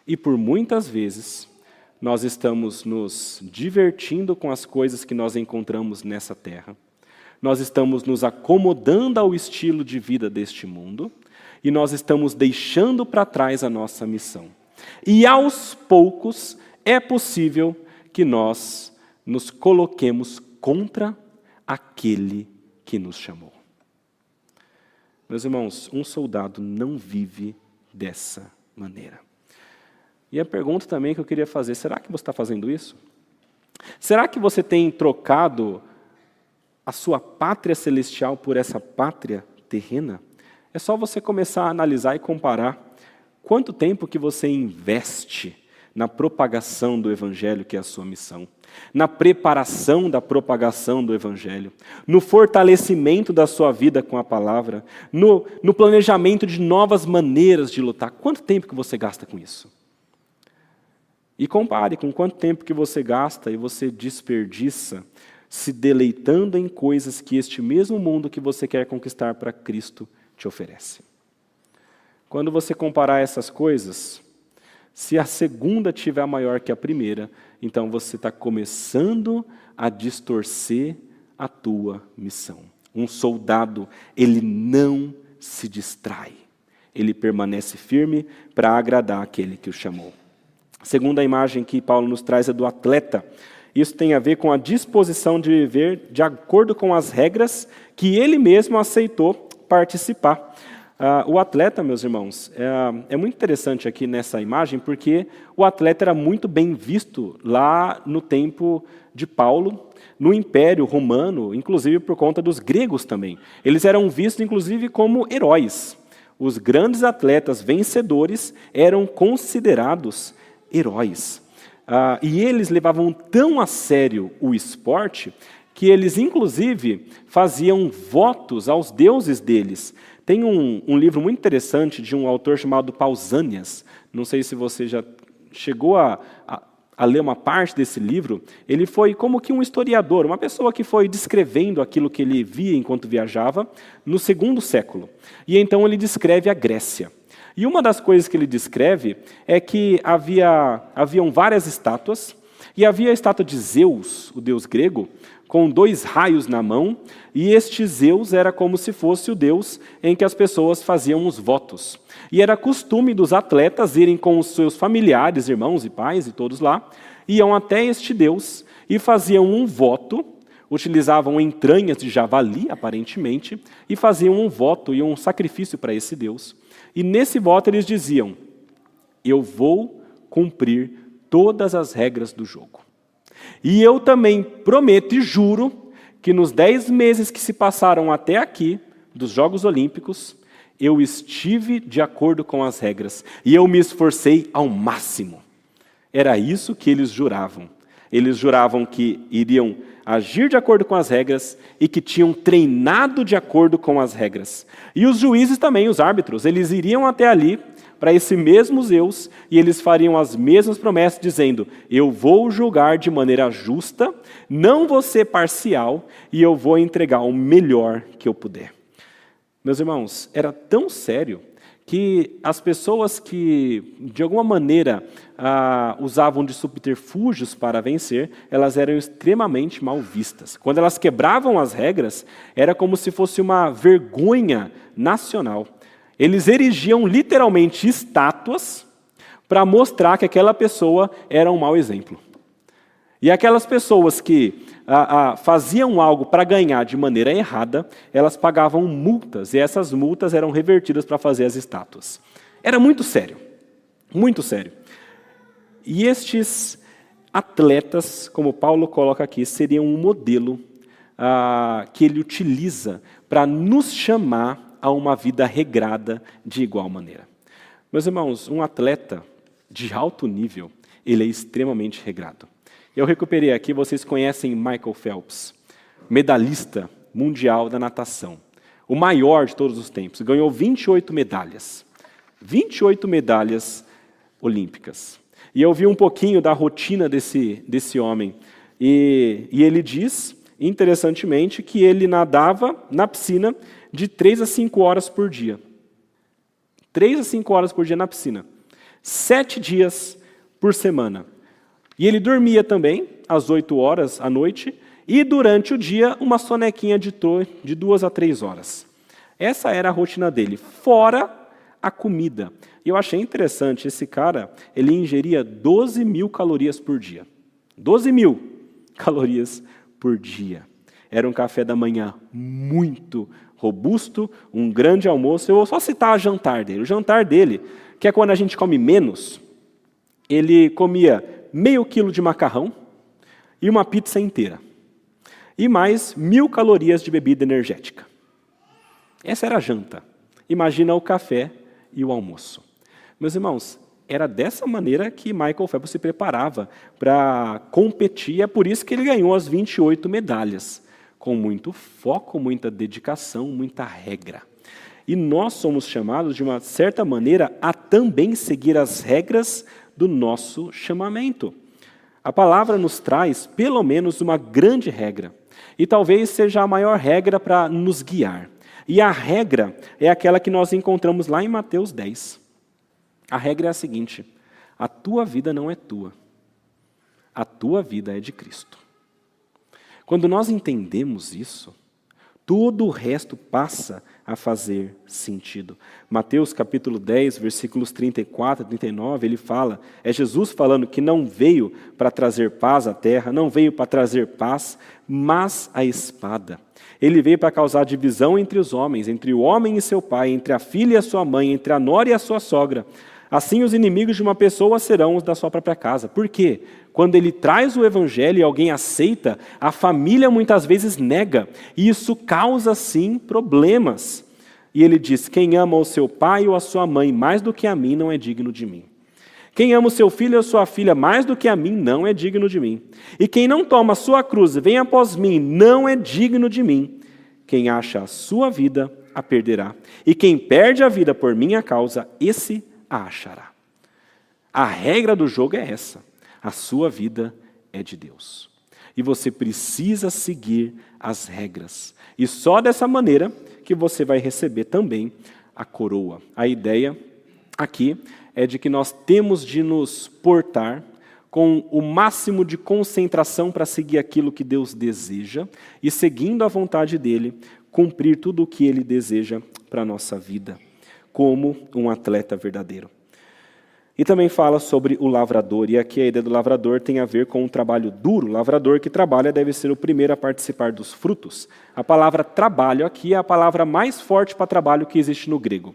E por muitas vezes, nós estamos nos divertindo com as coisas que nós encontramos nessa terra. Nós estamos nos acomodando ao estilo de vida deste mundo e nós estamos deixando para trás a nossa missão. E aos poucos é possível que nós nos coloquemos contra aquele que nos chamou. Meus irmãos, um soldado não vive dessa maneira. E a pergunta também que eu queria fazer, será que você está fazendo isso? Será que você tem trocado a sua pátria celestial por essa pátria terrena? É só você começar a analisar e comparar quanto tempo que você investe na propagação do Evangelho, que é a sua missão, na preparação da propagação do Evangelho, no fortalecimento da sua vida com a palavra, no planejamento de novas maneiras de lutar. Quanto tempo que você gasta com isso? E compare com quanto tempo que você gasta e você desperdiça se deleitando em coisas que este mesmo mundo que você quer conquistar para Cristo te oferece. Quando você comparar essas coisas, se a segunda tiver maior que a primeira, então você está começando a distorcer a tua missão. Um soldado, ele não se distrai. Ele permanece firme para agradar aquele que o chamou. A segunda imagem que Paulo nos traz é do atleta. Isso tem a ver com a disposição de viver de acordo com as regras que ele mesmo aceitou participar. O atleta, meus irmãos, é muito interessante aqui nessa imagem, porque o atleta era muito bem visto lá no tempo de Paulo, no Império Romano, inclusive por conta dos gregos também. Eles eram vistos, inclusive, como heróis. Os grandes atletas vencedores eram considerados heróis. E eles levavam tão a sério o esporte que eles, inclusive, faziam votos aos deuses deles. Tem um livro muito interessante de um autor chamado Pausanias. Não sei se você já chegou a ler uma parte desse livro. Ele foi como que um historiador, uma pessoa que foi descrevendo aquilo que ele via enquanto viajava no 2º século. E então ele descreve a Grécia. E uma das coisas que ele descreve é que haviam várias estátuas, e havia a estátua de Zeus, o deus grego, com 2 raios na mão, e este Zeus era como se fosse o deus em que as pessoas faziam os votos. E era costume dos atletas irem com os seus familiares, irmãos e pais e todos lá, iam até este deus e faziam um voto, utilizavam entranhas de javali, aparentemente, e faziam um voto e um sacrifício para esse deus. E nesse voto eles diziam, eu vou cumprir todas as regras do jogo. E eu também prometo e juro que nos 10 meses que se passaram até aqui, dos Jogos Olímpicos, eu estive de acordo com as regras e eu me esforcei ao máximo. Era isso que eles juravam. Eles juravam que iriam agir de acordo com as regras e que tinham treinado de acordo com as regras. E os juízes também, os árbitros, eles iriam até ali para esse mesmo Zeus, e eles fariam as mesmas promessas, dizendo, eu vou julgar de maneira justa, não vou ser parcial, e eu vou entregar o melhor que eu puder. Meus irmãos, era tão sério que as pessoas que, de alguma maneira, usavam de subterfúgios para vencer, elas eram extremamente mal vistas. Quando elas quebravam as regras, era como se fosse uma vergonha nacional. Eles erigiam literalmente estátuas para mostrar que aquela pessoa era um mau exemplo. E aquelas pessoas que faziam algo para ganhar de maneira errada, elas pagavam multas, e essas multas eram revertidas para fazer as estátuas. Era muito sério, muito sério. E estes atletas, como Paulo coloca aqui, seriam um modelo que ele utiliza para nos chamar a uma vida regrada de igual maneira. Meus irmãos, um atleta de alto nível, ele é extremamente regrado. Eu recuperei aqui, vocês conhecem Michael Phelps, medalhista mundial da natação, o maior de todos os tempos, ganhou 28 medalhas. 28 medalhas olímpicas. E eu vi um pouquinho da rotina desse homem. E ele diz, interessantemente, que ele nadava na piscina de 3 a 5 horas por dia. 3 a 5 horas por dia na piscina. 7 dias por semana. E ele dormia também, às 8 horas à noite, e durante o dia, uma sonequinha de 2 a 3 horas. Essa era a rotina dele, fora a comida. E eu achei interessante, esse cara, ele ingeria 12.000 calorias por dia. 12.000 calorias por dia. Era um café da manhã muito robusto, um grande almoço. Eu vou só citar o jantar dele. O jantar dele, que é quando a gente come menos, ele comia meio quilo de macarrão e uma pizza inteira. E mais 1.000 calorias de bebida energética. Essa era a janta. Imagina o café e o almoço. Meus irmãos, era dessa maneira que Michael Phelps se preparava para competir. É por isso que ele ganhou as 28 medalhas. Com muito foco, muita dedicação, muita regra. E nós somos chamados, de uma certa maneira, a também seguir as regras do nosso chamamento. A palavra nos traz, pelo menos, uma grande regra. E talvez seja a maior regra para nos guiar. E a regra é aquela que nós encontramos lá em Mateus 10. A regra é a seguinte: a tua vida não é tua. A tua vida é de Cristo. Quando nós entendemos isso, todo o resto passa a fazer sentido. Mateus capítulo 10, versículos 34 a 39, ele fala, é Jesus falando que não veio para trazer paz à terra, não veio para trazer paz, mas a espada. Ele veio para causar divisão entre os homens, entre o homem e seu pai, entre a filha e a sua mãe, entre a nora e a sua sogra. Assim os inimigos de uma pessoa serão os da sua própria casa. Por quê? Quando ele traz o evangelho e alguém aceita, a família muitas vezes nega. E isso causa, sim, problemas. E ele diz, quem ama o seu pai ou a sua mãe mais do que a mim não é digno de mim. Quem ama o seu filho ou a sua filha mais do que a mim não é digno de mim. E quem não toma a sua cruz e vem após mim não é digno de mim. Quem acha a sua vida a perderá. E quem perde a vida por minha causa, esse a achará. A regra do jogo é essa. A sua vida é de Deus. E você precisa seguir as regras. E só dessa maneira que você vai receber também a coroa. A ideia aqui é de que nós temos de nos portar com o máximo de concentração para seguir aquilo que Deus deseja e, seguindo a vontade dEle, cumprir tudo o que Ele deseja para a nossa vida, como um atleta verdadeiro. E também fala sobre o lavrador, e aqui a ideia do lavrador tem a ver com um trabalho duro. O lavrador que trabalha deve ser o primeiro a participar dos frutos. A palavra trabalho aqui é a palavra mais forte para trabalho que existe no grego.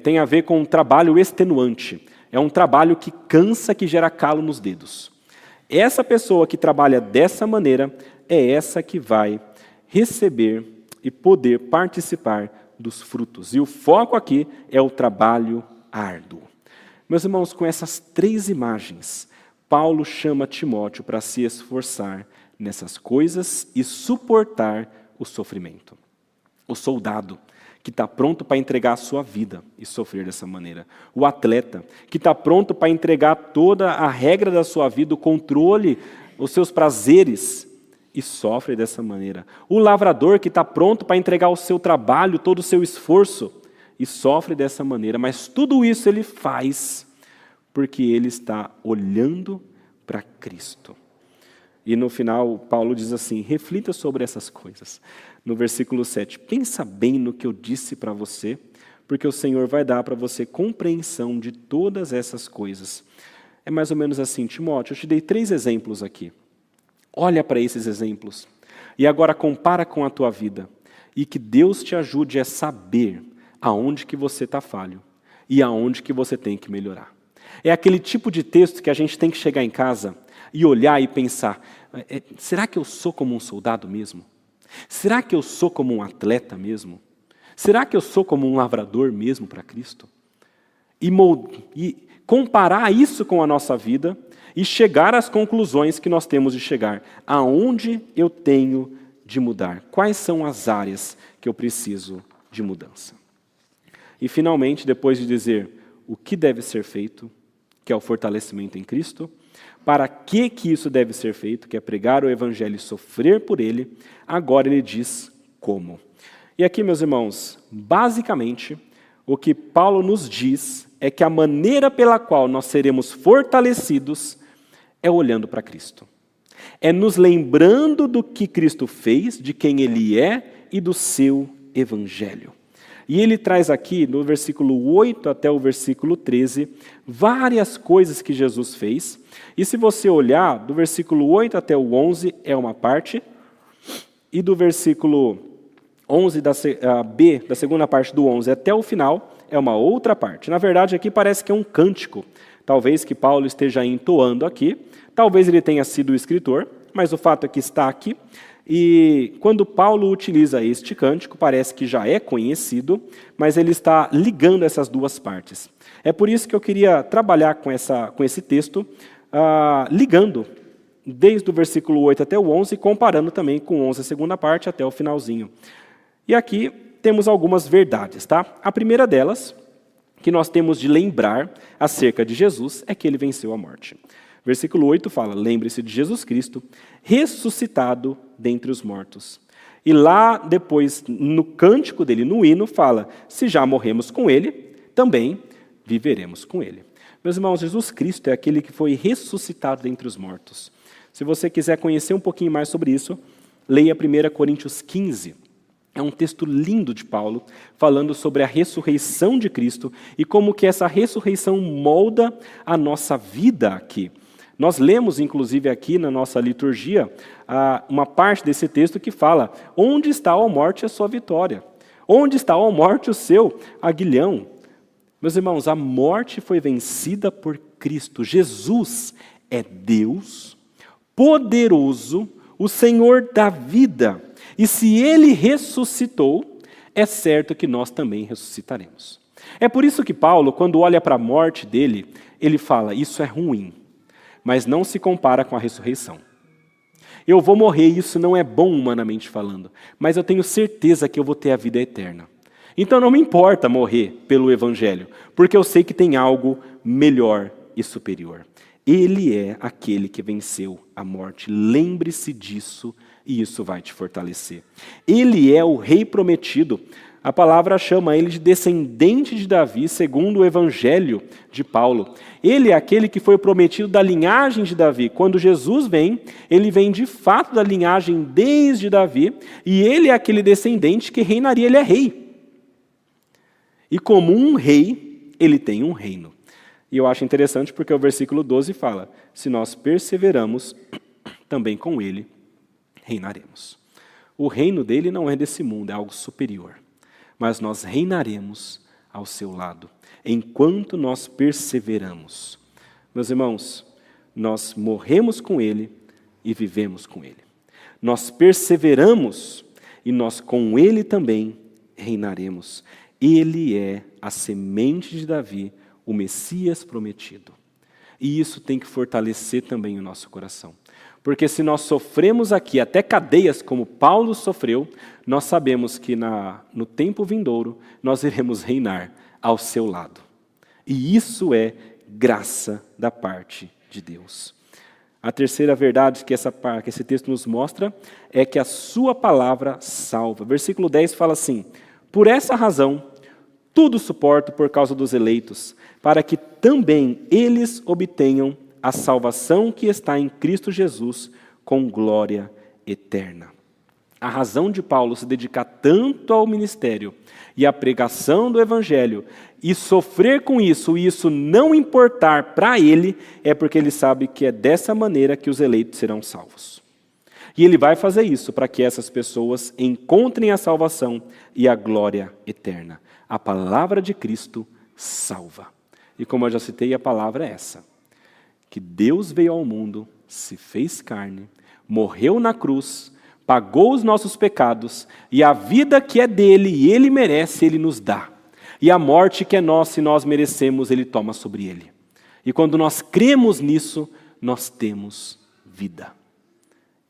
Tem a ver com um trabalho extenuante. É um trabalho que cansa, que gera calo nos dedos. Essa pessoa que trabalha dessa maneira é essa que vai receber e poder participar dos frutos. E o foco aqui é o trabalho árduo. Meus irmãos, com essas 3 imagens, Paulo chama Timóteo para se esforçar nessas coisas e suportar o sofrimento. O soldado que está pronto para entregar a sua vida e sofrer dessa maneira. O atleta que está pronto para entregar toda a regra da sua vida, o controle, os seus prazeres e sofre dessa maneira. O lavrador que está pronto para entregar o seu trabalho, todo o seu esforço e sofre dessa maneira. Mas tudo isso ele faz porque ele está olhando para Cristo. E no final, Paulo diz assim, reflita sobre essas coisas. No versículo 7, pensa bem no que eu disse para você, porque o Senhor vai dar para você compreensão de todas essas coisas. É mais ou menos assim, Timóteo, eu te dei 3 exemplos aqui. Olha para esses exemplos e agora compara com a tua vida e que Deus te ajude a saber aonde que você está falho e aonde que você tem que melhorar. É aquele tipo de texto que a gente tem que chegar em casa e olhar e pensar, será que eu sou como um soldado mesmo? Será que eu sou como um atleta mesmo? Será que eu sou como um lavrador mesmo para Cristo? E comparar isso com a nossa vida e chegar às conclusões que nós temos de chegar. Aonde eu tenho de mudar? Quais são as áreas que eu preciso de mudança? E, finalmente, depois de dizer o que deve ser feito, que é o fortalecimento em Cristo, para que isso deve ser feito, que é pregar o Evangelho e sofrer por ele, agora ele diz como. E aqui, meus irmãos, basicamente, o que Paulo nos diz é que a maneira pela qual nós seremos fortalecidos é olhando para Cristo. É nos lembrando do que Cristo fez, de quem Ele é e do seu Evangelho. E ele traz aqui, no versículo 8 até o versículo 13, várias coisas que Jesus fez. E se você olhar, do versículo 8 até o 11 é uma parte, e do versículo 11 da segunda parte do 11 até o final, é uma outra parte. Na verdade, aqui parece que é um cântico, talvez que Paulo esteja entoando aqui, talvez ele tenha sido o escritor, mas o fato é que está aqui. E quando Paulo utiliza este cântico, parece que já é conhecido, mas ele está ligando essas duas partes. É por isso que eu queria trabalhar com esse texto, ligando desde o versículo 8 até o 11, comparando também com o 11, a segunda parte, até o finalzinho. E aqui temos algumas verdades, tá? A primeira delas, que nós temos de lembrar acerca de Jesus, é que ele venceu a morte. Versículo 8 fala, lembre-se de Jesus Cristo, ressuscitado dentre os mortos. E lá depois, no cântico dele, no hino, fala, se já morremos com ele, também viveremos com ele. Meus irmãos, Jesus Cristo é aquele que foi ressuscitado dentre os mortos. Se você quiser conhecer um pouquinho mais sobre isso, leia 1 Coríntios 15. É um texto lindo de Paulo, falando sobre a ressurreição de Cristo e como que essa ressurreição molda a nossa vida aqui. Nós lemos, inclusive, aqui na nossa liturgia, uma parte desse texto que fala, onde está, ó morte, a sua vitória? Onde está, ó morte, o seu aguilhão? Meus irmãos, a morte foi vencida por Cristo. Jesus é Deus, poderoso, o Senhor da vida. E se Ele ressuscitou, é certo que nós também ressuscitaremos. É por isso que Paulo, quando olha para a morte dele, ele fala, isso é ruim, mas não se compara com a ressurreição. Eu vou morrer, isso não é bom humanamente falando, mas eu tenho certeza que eu vou ter a vida eterna. Então não me importa morrer pelo Evangelho, porque eu sei que tem algo melhor e superior. Ele é aquele que venceu a morte. Lembre-se disso e isso vai te fortalecer. Ele é o Rei prometido. A palavra chama ele de descendente de Davi, segundo o Evangelho de Paulo. Ele é aquele que foi prometido da linhagem de Davi. Quando Jesus vem, ele vem de fato da linhagem desde Davi, e ele é aquele descendente que reinaria, ele é rei. E como um rei, ele tem um reino. E eu acho interessante porque o versículo 12 fala, se nós perseveramos, também com ele reinaremos. O reino dele não é desse mundo, é algo superior. Mas nós reinaremos ao seu lado, enquanto nós perseveramos. Meus irmãos, nós morremos com ele e vivemos com ele. Nós perseveramos e nós com ele também reinaremos. Ele é a semente de Davi, o Messias prometido. E isso tem que fortalecer também o nosso coração. Porque se nós sofremos aqui até cadeias como Paulo sofreu, nós sabemos que no tempo vindouro nós iremos reinar ao seu lado. E isso é graça da parte de Deus. A terceira verdade que esse texto nos mostra é que a sua palavra salva. Versículo 10 fala assim, por essa razão, tudo suporto por causa dos eleitos, para que também eles obtenham a salvação que está em Cristo Jesus com glória eterna. A razão de Paulo se dedicar tanto ao ministério e à pregação do evangelho e sofrer com isso e isso não importar para ele, é porque ele sabe que é dessa maneira que os eleitos serão salvos. E ele vai fazer isso para que essas pessoas encontrem a salvação e a glória eterna. A palavra de Cristo salva. E como eu já citei, a palavra é essa: que Deus veio ao mundo, se fez carne, morreu na cruz, pagou os nossos pecados, e a vida que é dele e ele merece, ele nos dá. E a morte que é nossa e nós merecemos, ele toma sobre ele. E quando nós cremos nisso, nós temos vida.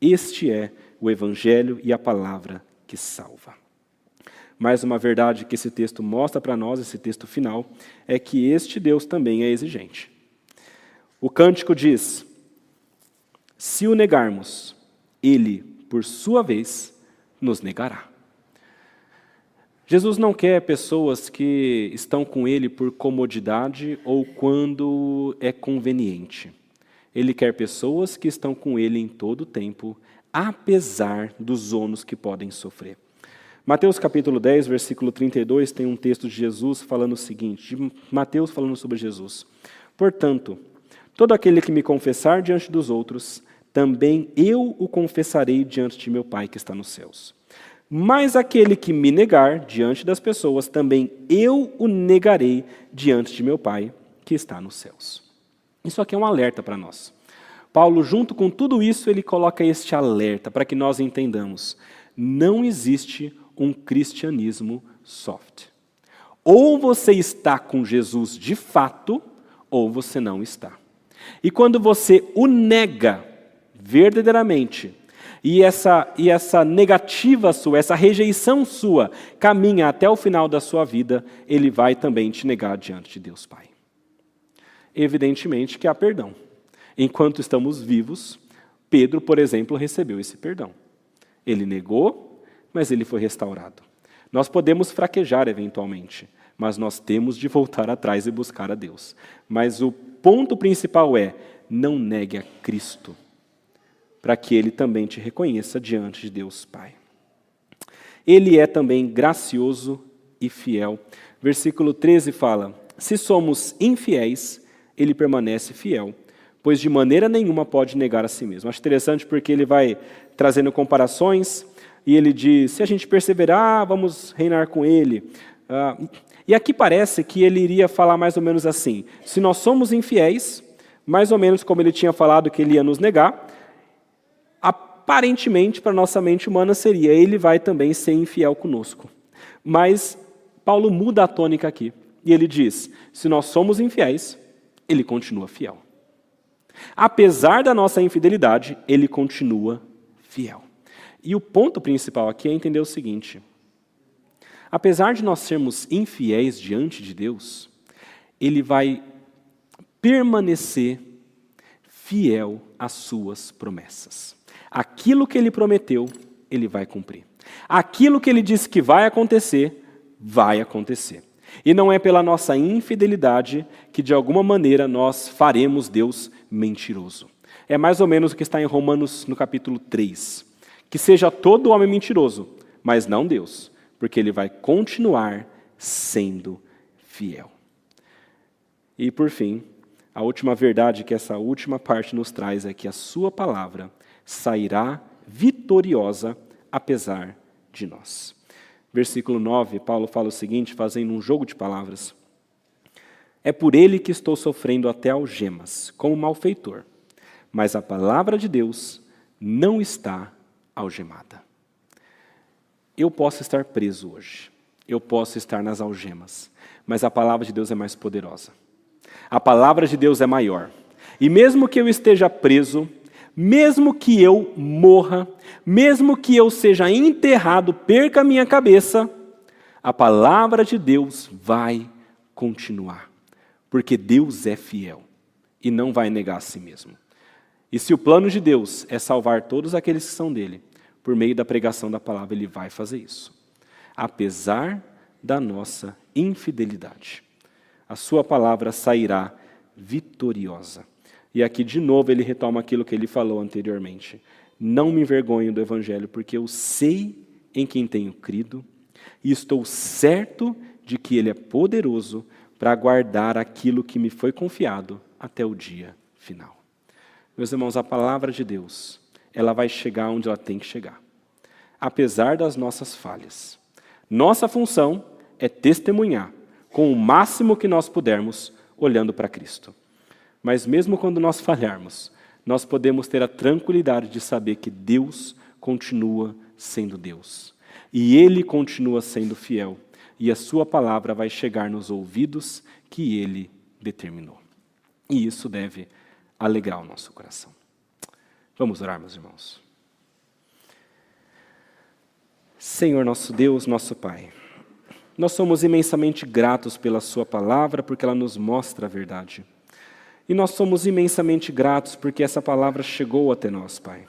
Este é o Evangelho e a palavra que salva. Mais uma verdade que esse texto mostra para nós, esse texto final, é que este Deus também é exigente. O cântico diz: se o negarmos, ele, por sua vez, nos negará. Jesus não quer pessoas que estão com ele por comodidade ou quando é conveniente. Ele quer pessoas que estão com ele em todo o tempo, apesar dos ônus que podem sofrer. Mateus capítulo 10, versículo 32, tem um texto de Jesus falando o seguinte, de Mateus falando sobre Jesus. Portanto, todo aquele que me confessar diante dos outros, também eu o confessarei diante de meu Pai que está nos céus. Mas aquele que me negar diante das pessoas, também eu o negarei diante de meu Pai que está nos céus. Isso aqui é um alerta para nós. Paulo, junto com tudo isso, ele coloca este alerta para que nós entendamos. Não existe um cristianismo soft. Ou você está com Jesus de fato, ou você não está. E quando você o nega verdadeiramente, e essa negativa sua, essa rejeição sua, caminha até o final da sua vida, ele vai também te negar diante de Deus Pai. Evidentemente que há perdão. Enquanto estamos vivos, Pedro, por exemplo, recebeu esse perdão. Ele negou, mas ele foi restaurado. Nós podemos fraquejar eventualmente, mas nós temos de voltar atrás e buscar a Deus. Mas o ponto principal é, não negue a Cristo, para que ele também te reconheça diante de Deus Pai. Ele é também gracioso e fiel. Versículo 13 fala, se somos infiéis, ele permanece fiel, pois de maneira nenhuma pode negar a si mesmo. Acho interessante porque ele vai trazendo comparações, e ele diz, se a gente perseverar, vamos reinar com ele. E aqui parece que ele iria falar mais ou menos assim, se nós somos infiéis, mais ou menos como ele tinha falado que ele ia nos negar, aparentemente, para a nossa mente humana, seria, ele vai também ser infiel conosco. Mas Paulo muda a tônica aqui, e ele diz, se nós somos infiéis, ele continua fiel. Apesar da nossa infidelidade, ele continua fiel. E o ponto principal aqui é entender o seguinte, apesar de nós sermos infiéis diante de Deus, ele vai permanecer fiel às suas promessas. Aquilo que ele prometeu, ele vai cumprir. Aquilo que ele disse que vai acontecer, vai acontecer. E não é pela nossa infidelidade que, de alguma maneira, nós faremos Deus mentiroso. É mais ou menos o que está em Romanos, no capítulo 3. Que seja todo homem mentiroso, mas não Deus, porque ele vai continuar sendo fiel. E, por fim, a última verdade que essa última parte nos traz é que a sua palavra sairá vitoriosa apesar de nós. Versículo 9, Paulo fala o seguinte, fazendo um jogo de palavras. É por ele que estou sofrendo até algemas, como malfeitor, mas a palavra de Deus não está algemada. Eu posso estar preso hoje, eu posso estar nas algemas, mas a palavra de Deus é mais poderosa. A palavra de Deus é maior. E mesmo que eu esteja preso, mesmo que eu morra, mesmo que eu seja enterrado, perca a minha cabeça, a palavra de Deus vai continuar. Porque Deus é fiel e não vai negar a si mesmo. E se o plano de Deus é salvar todos aqueles que são dele, por meio da pregação da palavra, ele vai fazer isso. Apesar da nossa infidelidade. A sua palavra sairá vitoriosa. E aqui, de novo, ele retoma aquilo que ele falou anteriormente. Não me envergonho do Evangelho, porque eu sei em quem tenho crido e estou certo de que Ele é poderoso para guardar aquilo que me foi confiado até o dia final. Meus irmãos, a palavra de Deus, ela vai chegar onde ela tem que chegar, apesar das nossas falhas. Nossa função é testemunhar com o máximo que nós pudermos, olhando para Cristo. Mas mesmo quando nós falharmos, nós podemos ter a tranquilidade de saber que Deus continua sendo Deus. E Ele continua sendo fiel. E a sua palavra vai chegar nos ouvidos que Ele determinou. E isso deve alegrar o nosso coração. Vamos orar, meus irmãos. Senhor nosso Deus, nosso Pai, nós somos imensamente gratos pela sua palavra, porque ela nos mostra a verdade. E nós somos imensamente gratos porque essa palavra chegou até nós, Pai.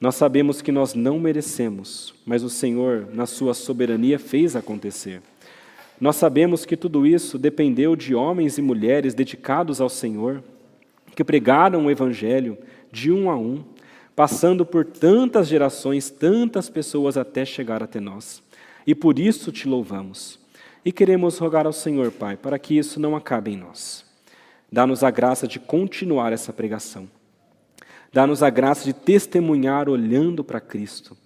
Nós sabemos que nós não merecemos, mas o Senhor, na sua soberania, fez acontecer. Nós sabemos que tudo isso dependeu de homens e mulheres dedicados ao Senhor, que pregaram o Evangelho de um a um, passando por tantas gerações, tantas pessoas até chegar até nós. E por isso te louvamos. E queremos rogar ao Senhor, Pai, para que isso não acabe em nós. Dá-nos a graça de continuar essa pregação. Dá-nos a graça de testemunhar olhando para Cristo,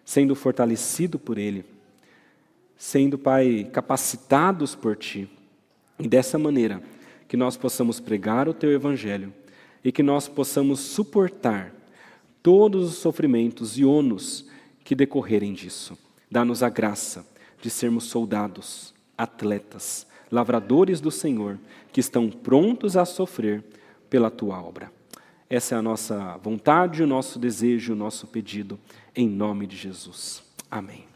sendo fortalecido por Ele, sendo, Pai, capacitados por Ti. E dessa maneira, que nós possamos pregar o Teu Evangelho e que nós possamos suportar todos os sofrimentos e ônus que decorrerem disso. Dá-nos a graça de sermos soldados, atletas, lavradores do Senhor, que estão prontos a sofrer pela Tua obra. Essa é a nossa vontade, o nosso desejo, o nosso pedido, em nome de Jesus. Amém.